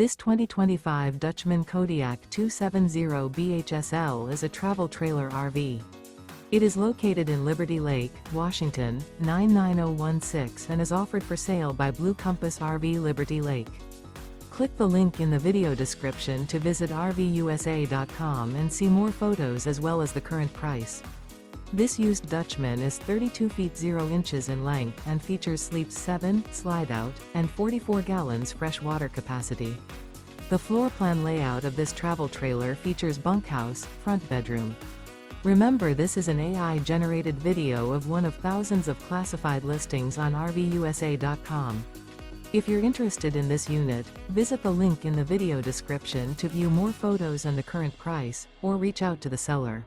This 2025 Dutchmen Kodiak 270 BHSL is a travel trailer RV. It is located in Liberty Lake, Washington, 99016 and is offered for sale by Blue Compass RV Liberty Lake. Click the link in the video description to visit RVUSA.com and see more photos as well as the current price. This used Dutchman is 32 feet 0 inches in length and features sleeps 7, slide-out, and 44 gallons fresh water capacity. The floor plan layout of this travel trailer features bunkhouse, front bedroom. Remember, this is an AI-generated video of one of thousands of classified listings on RVUSA.com. If you're interested in this unit, visit the link in the video description to view more photos and the current price, or reach out to the seller.